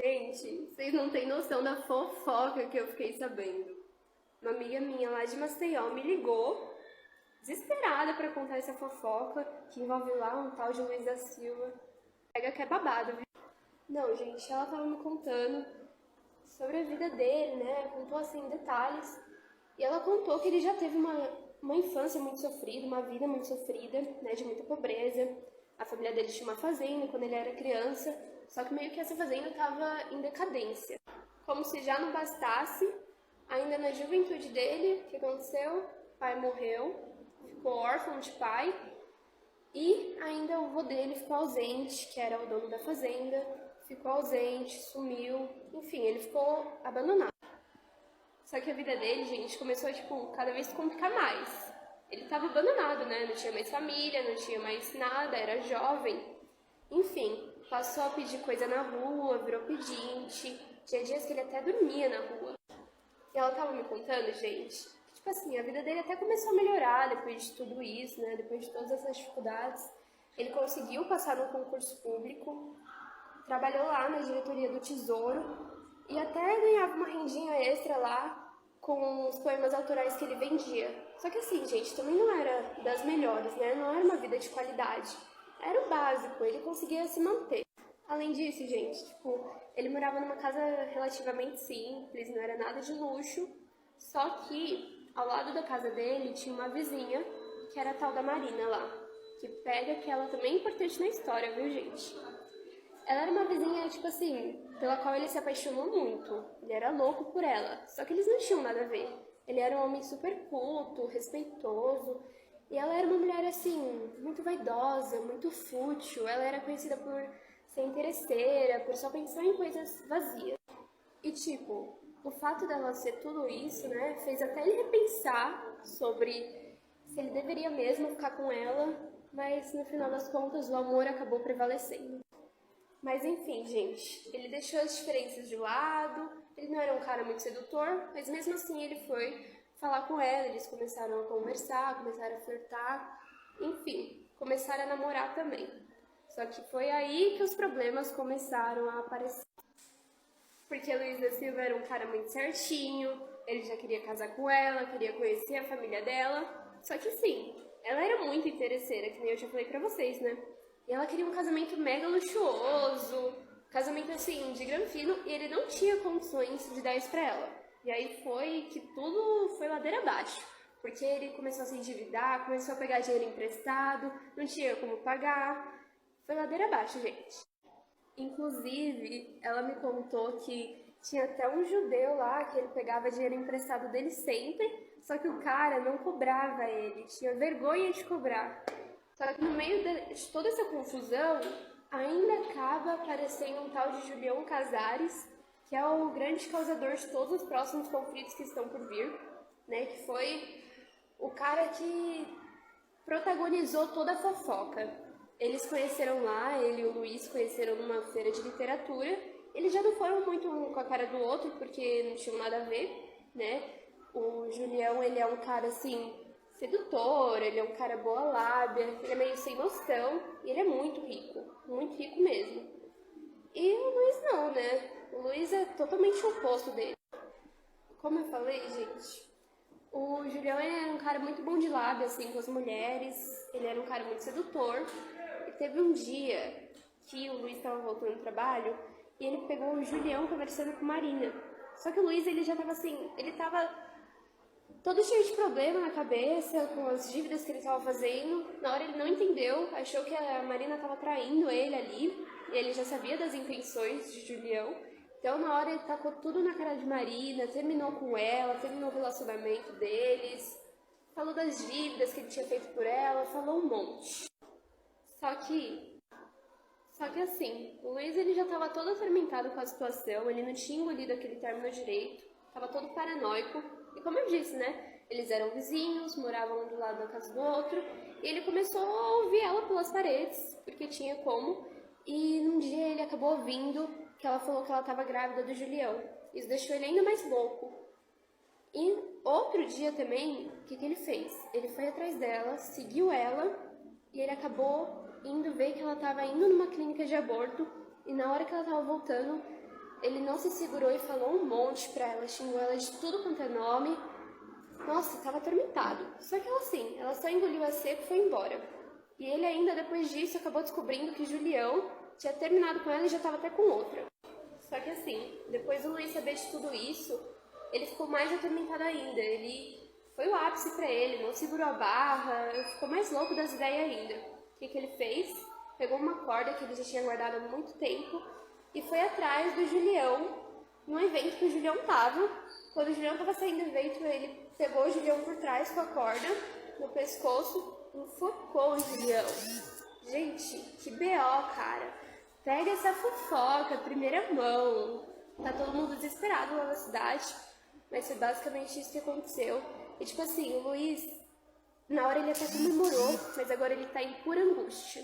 Gente, vocês não têm noção da fofoca que eu fiquei sabendo. Uma amiga minha lá de Maceió me ligou, desesperada pra contar essa fofoca, que envolve lá um tal de Luiz da Silva. Pega que é babado, viu? Não, gente, ela tava me contando sobre a vida dele, né? Contou assim em detalhes. E ela contou que ele já teve uma infância muito sofrida, uma vida muito sofrida, né? De muita pobreza. A família dele tinha uma fazenda quando ele era criança, só que meio que essa fazenda estava em decadência. Como se já não bastasse, ainda na juventude dele, o que aconteceu? O pai morreu, ficou órfão de pai, e ainda o avô dele ficou ausente, que era o dono da fazenda, ficou ausente, sumiu, enfim, ele ficou abandonado. Só que a vida dele, gente, começou a, cada vez se complicar mais. Ele estava abandonado, né? Não tinha mais família, não tinha mais nada, era jovem. Enfim, passou a pedir coisa na rua, virou pedinte. Tinha dias que ele até dormia na rua. E ela tava me contando, gente, que, tipo assim, a vida dele até começou a melhorar depois de tudo isso, né? Depois de todas essas dificuldades. Ele conseguiu passar no concurso público, trabalhou lá na diretoria do Tesouro e até ganhava uma rendinha extra lá com os poemas autorais que ele vendia. Só que assim, gente, também não era das melhores, né? Não era uma vida de qualidade. Era o básico, ele conseguia se manter. Além disso, gente, ele morava numa casa relativamente simples, não era nada de luxo, só que ao lado da casa dele tinha uma vizinha, que era a tal da Marina lá, que pega que ela também é importante na história, viu, gente? Ela era uma vizinha, tipo assim, pela qual ele se apaixonou muito. Ele era louco por ela. Só que eles não tinham nada a ver. Ele era um homem super culto, respeitoso. E ela era uma mulher, assim, muito vaidosa, muito fútil. Ela era conhecida por ser interesseira, por só pensar em coisas vazias. E, o fato dela ser tudo isso, né, fez até ele repensar sobre se ele deveria mesmo ficar com ela. Mas, no final das contas, o amor acabou prevalecendo. Mas enfim, gente, ele deixou as diferenças de lado, ele não era um cara muito sedutor, mas mesmo assim ele foi falar com ela, eles começaram a conversar, começaram a flertar, enfim, começaram a namorar também. Só que foi aí que os problemas começaram a aparecer. Porque Luiz da Silva era um cara muito certinho, ele já queria casar com ela, queria conhecer a família dela, só que sim, ela era muito interesseira, que nem eu já falei pra vocês, né? E ela queria um casamento mega luxuoso, casamento assim, de granfino, e ele não tinha condições de dar isso pra ela. E aí foi que tudo foi ladeira abaixo, porque ele começou a se endividar, começou a pegar dinheiro emprestado, não tinha como pagar. Foi ladeira abaixo, gente. Inclusive, ela me contou que tinha até um judeu lá que ele pegava dinheiro emprestado dele sempre, só que o cara não cobrava ele, tinha vergonha de cobrar. Só que no meio de toda essa confusão, ainda acaba aparecendo um tal de Julião Casares, que é o grande causador de todos os próximos conflitos que estão por vir, né? Que foi o cara que protagonizou toda a fofoca. Eles conheceram lá, ele e o Luiz conheceram numa feira de literatura. Eles já não foram muito um com a cara do outro, porque não tinham nada a ver, né? O Julião, ele é um cara, assim, sedutor, ele é um cara boa lábia, ele é meio sem noção, e ele é muito rico mesmo. E o Luiz não, né? O Luiz é totalmente o oposto dele. Como eu falei, gente, o Julião é um cara muito bom de lábia, assim, com as mulheres, ele era um cara muito sedutor. E teve um dia que o Luiz estava voltando do trabalho e ele pegou o Julião conversando com Marina. Só que o Luiz, ele já tava assim, ele tava todo cheio de problema na cabeça, com as dívidas que ele estava fazendo. Na hora ele não entendeu, achou que a Marina estava traindo ele ali, e ele já sabia das intenções de Julião. Então na hora ele tacou tudo na cara de Marina, terminou com ela, terminou o relacionamento deles, falou das dívidas que ele tinha feito por ela, falou um monte. Só que assim, o Luiz ele já estava todo atormentado com a situação, ele não tinha engolido aquele término direito, estava todo paranoico. E como eu disse, né, eles eram vizinhos, moravam um do lado da casa do outro, e ele começou a ouvir ela pelas paredes, porque tinha como, e num dia ele acabou ouvindo que ela falou que ela estava grávida do Julião. Isso deixou ele ainda mais louco. E outro dia também, o que ele fez? Ele foi atrás dela, seguiu ela, e ele acabou indo ver que ela estava indo numa clínica de aborto, e na hora que ela estava voltando, ele não se segurou e falou um monte pra ela, xingou ela de tudo quanto é nome. Nossa, tava atormentado. Só que ela assim, ela só engoliu a seco e foi embora. E ele ainda, depois disso, acabou descobrindo que Julião tinha terminado com ela e já tava até com outra. Só que assim, depois do Luiz saber de tudo isso, ele ficou mais atormentado ainda. Foi o ápice pra ele, não segurou a barra, ficou mais louco das ideias ainda. O que ele fez? Pegou uma corda que ele já tinha guardado há muito tempo e foi atrás do Julião, num evento que o Julião tava. Quando o Julião tava saindo do evento, ele pegou o Julião por trás com a corda no pescoço e enfocou o Julião. Gente, que BO, cara. Pega essa fofoca, primeira mão. Tá todo mundo desesperado lá na cidade, mas foi basicamente isso que aconteceu. E tipo assim, o Luiz, na hora ele até comemorou, mas agora ele tá em pura angústia.